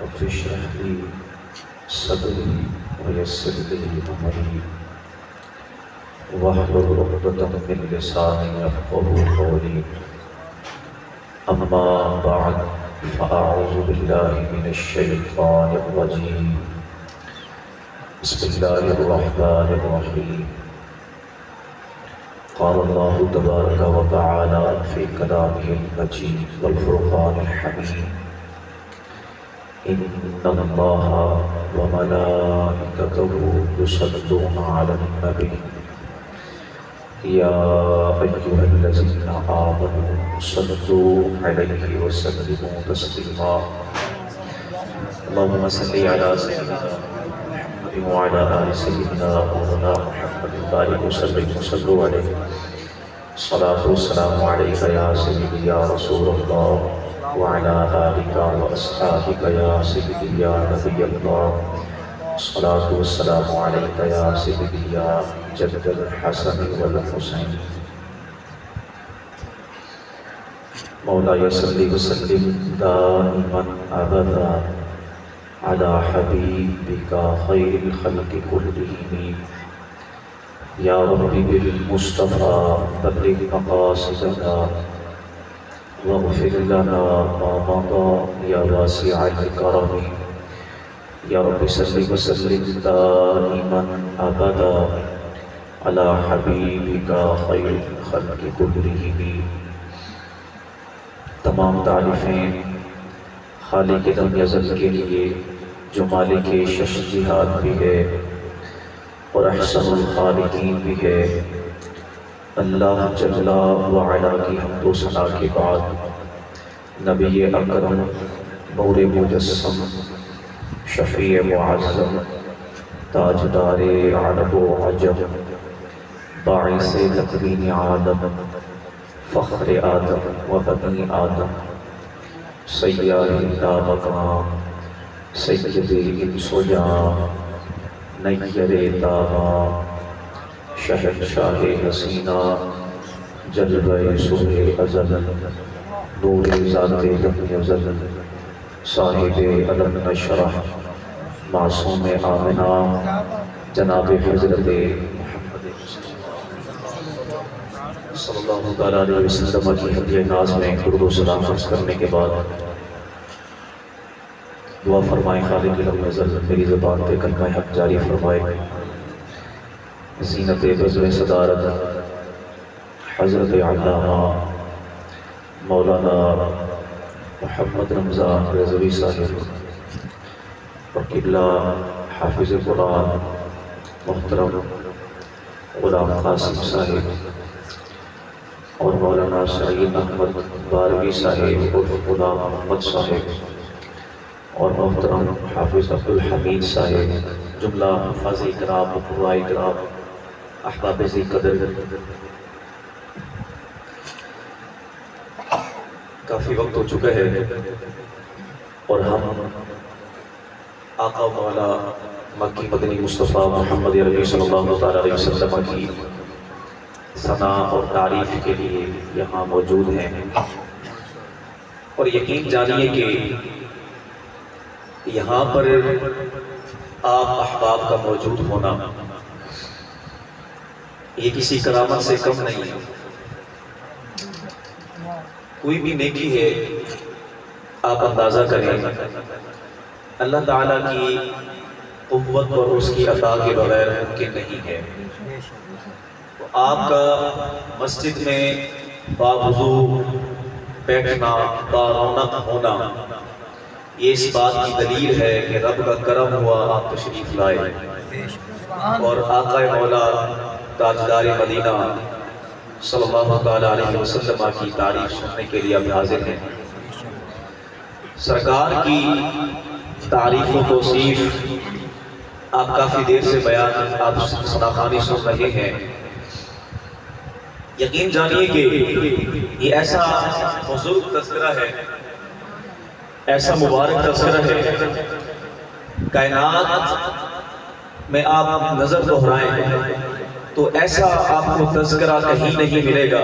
رب اشرح لي صدري ويسر لي أمري واحلل عقدة من لساني يفقهوا قولي أما بعد فأعوذ بالله من الشيطان الرجيم بسم الله الرحمن الرحيم قال الله تبارك وتعالى في كلامه المجيد والفرقان الحميد إن الله وملائكته يصلون على النبي يا أيها الذين آمنوا صلوا عليه وسلموا تسليما اللهم صل على سيدنا محمد وعلى آل سيدنا مولانا محمد بارك وسلم وصلوا عليه الصلاة والسلام عليك يا سيدي يا رسول الله وعلى آلك وأصحابك يا سيدي يا نبي الله الصلاة والسلام عليك يا سيدي يا جد الحسن والحسين مولاي صل وسلم دائما أبدا على حبيبك خير الخلق كلهم يا ربي بالمصطفى بلغ مقاصدنا واغفر لنا ما مضى يا واسع الكرم يا رب صل وسلم دائما ابدا على حبيبك خير الخلق كلهم. تمام تعریفیں خالق دم یزل کے لیے جو مالک شش جہاد بھی ہے اور احسن الخالقین بھی ہے. اللہ جل وعلا کی حمد و ثنا کے بعد نبی اکرم نور مجسم شفیع معظم تاجدار عرب و عجم باعث تکوین عالم فخر آدم و بنی آدم سیار لامکان سید انس و جان نیر تاباں شہنشاہ حسینہ جلوہ صبح ازل نور ذات لم یزل صاحب علم نشرح معصوم آمنہ جناب حضرت محمد صلی اللہ علیہ وسلم کی ہدیہ ناز میں درود و سلام عرض کرنے کے بعد دعا فرمائیں خالق لم یزل میری زبان پہ کلمہ حق جاری فرمائے. زینت بزم صدارت حضرت علامہ مولانا محمد رمضان رضوی صاحب اور قبلہ حافظ قرآن محترم غلام قاسم صاحب اور مولانا سعید احمد باروی صاحب اور غلام محمد صاحب اور محترم حافظ عبدالحمید صاحب جملہ حفاظ اکرام و قرآن اکرام احباب ذی قدر. کافی وقت ہو چکا ہے اور ہم آقا و مولا مکی مدنی مصطفیٰ محمد عربی صلی اللہ علیہ وسلم کی ثنا اور تعریف کے لیے یہاں موجود ہیں اور یقین جانیے کہ یہاں پر آپ احباب کا موجود ہونا یہ کسی کرامت سے کم نہیں ہے. کوئی بھی نیکی ہے آپ اندازہ کریں اللہ تعالیٰ کی قوت اور اس کی عطا کے بغیر ممکن نہیں ہے. آپ کا مسجد میں باوضو بیٹھنا بارونق ہونا یہ اس بات کی دلیل ہے کہ رب کا کرم ہوا آپ تشریف لائے اور آقا مولا تاجدار مدینہ صلی اللہ علیہ وسلم کی تعریف سننے کے لیے اب حاضر ہیں. سرکار کی تعریف و توصیف آپ کافی دیر سے بیان آپ ثناخوانی سن رہے ہیں. یقین جانیے کہ یہ ایسا بزرگ تذکرہ ہے ایسا مبارک تذکرہ ہے کائنات میں آپ نظر دہرائیں تو ایسا آپ کو تذکرہ کہیں نہیں ملے گا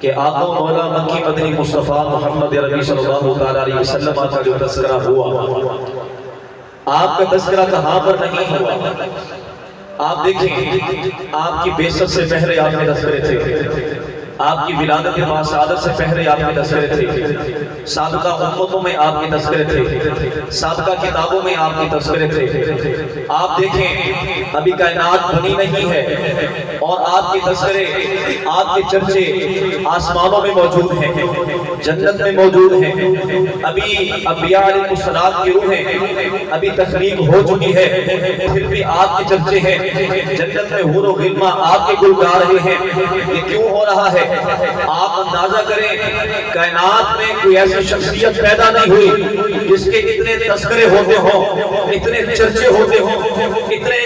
کہ آقا مولا مکی مدنی مصطفیٰ محمد عربی صلی اللہ تعالیٰ علیہ وسلم کا جو تذکرہ ہوا، آپ کا تذکرہ کہاں پر نہیں ہوا؟ آپ دیکھیں، آپ کی بعثت سے پہلے آپ کے تذکرے تھے، آپ کی ولادت سعادت سے پہلے آپ کے تذکرے تھے، سابقہ امتوں میں آپ کے تذکرے تھے، سابقہ کتابوں میں آپ کے تذکرے تھے۔ آپ دیکھیں، ابھی کائنات بنی نہیں ہے اور آپ کے تذکرے، آپ کے چرچے آسمانوں میں موجود ہیں، جنت میں موجود ہیں۔ ابھی انبیاء علیہ السلام کی روحیں ابھی تخلیق ہو چکی ہے، پھر بھی آپ کے چرچے ہیں، جنت میں حور و غلماں آپ کے گل گا رہے ہیں۔ یہ کیوں ہو رہا ہے؟ آپ اندازہ کریں، کائنات میں کوئی ایسی شخصیت پیدا نہیں ہوئی جس کے اتنے تذکرے ہوتے ہوں، اتنے چرچے ہوتے ہوں، اتنے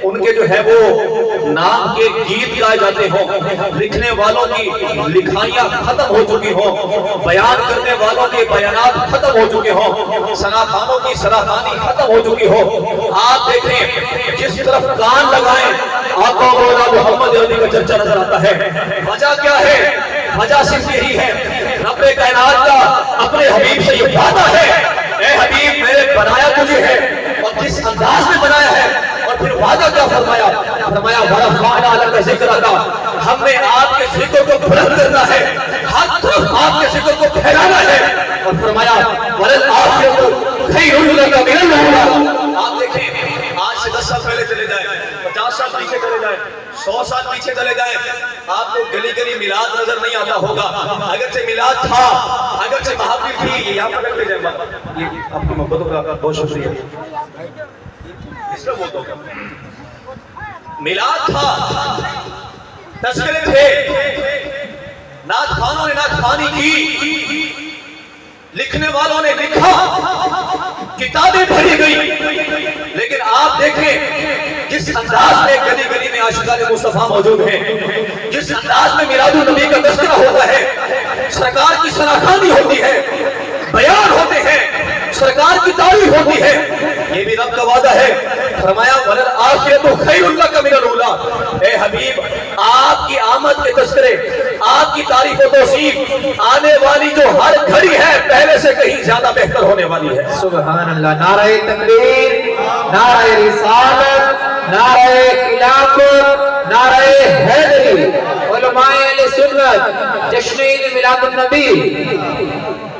ان کے جو ہے وہ نام کے گیت گائے جاتے ہوں، لکھنے والوں کی لکھائیاں ختم ہو چکی ہوں، بیان کرنے والوں کے بیانات ختم ہو چکے ہوں، سناخانوں کی سناخانی ختم ہو چکی ہو۔ آپ دیکھیں، جس طرف کان لگائیں آقا مولا محمد عربی کا چرچا نظر آتا ہے۔ وجہ کیا ہے؟ وجہ صرف یہی ہے، رب کائنات کا اپنے حبیب سے یہ وعدہ ہے، اے حبیب میرے بنایا تجھے ہے، اور جس انداز میں بنایا ہے، اور پھر وعدہ کیا فرمایا؟ فرمایا وَرَفَعْنَا لَكَ ذِكْرَكَ، ہم نے آپ کے ذکر کو بلند کرنا ہے، ہر طرف آپ کے ذکر کو پھیلانا ہے، اور فرمایا وَلَلْآخِرَةُ خَيْرٌ لَكَ مِنَ الْأُولَىٰ۔ آپ دیکھیں، آج سے 10 سال پہلے چلے جائیں، 50 سال پیچھے چلے جائیں، 100 سال پیچھے چلے جائیں، آپ کو گلی گلی میلاد نظر نہیں آتا ہوگا۔ اگرچہ میلاد تھا، اگرچہ محافل تھی، یہ یہاں پر لگتے جائیں، یہ آپ کی محبتوں کا بہت شکریہ، اس کا بہت ہوگا۔ میلاد تھا، تذکرے تھے، نعت خوانوں نے نعت خوانی کی، لکھنے والوں نے لکھا، کتابیں پڑھی گئی، لیکن آپ دیکھیں جس انداز میں گلی گلی میں عاشقان مصطفیٰ موجود ہیں، جس انداز میں میلاد النبی کا تذکرہ ہوتا ہے، سرکار کی سناخانی ہوتی ہے، بیان ہوتے ہیں، سرکار کی تعریف ہوتی ہے، یہ بھی رب کا وعدہ ہے۔ فرمایا وَلَلْآخِرَةُ خَيْرٌ لَكَ مِنَ الْأُولَىٰ، اے حبیب آپ کی آمد کے تذکرے، آپ کی تعریف و توصیف آنے والی جو ہر گھڑی ہے پہلے سے کہیں زیادہ بہتر ہونے والی ہے۔ سبحان اللہ، نعرہ تکبیر، نعرہ رسالت، نعرہ خلافت، نعرہ حیدری، علماء اہل سنت، جشن عید میلاد النبی۔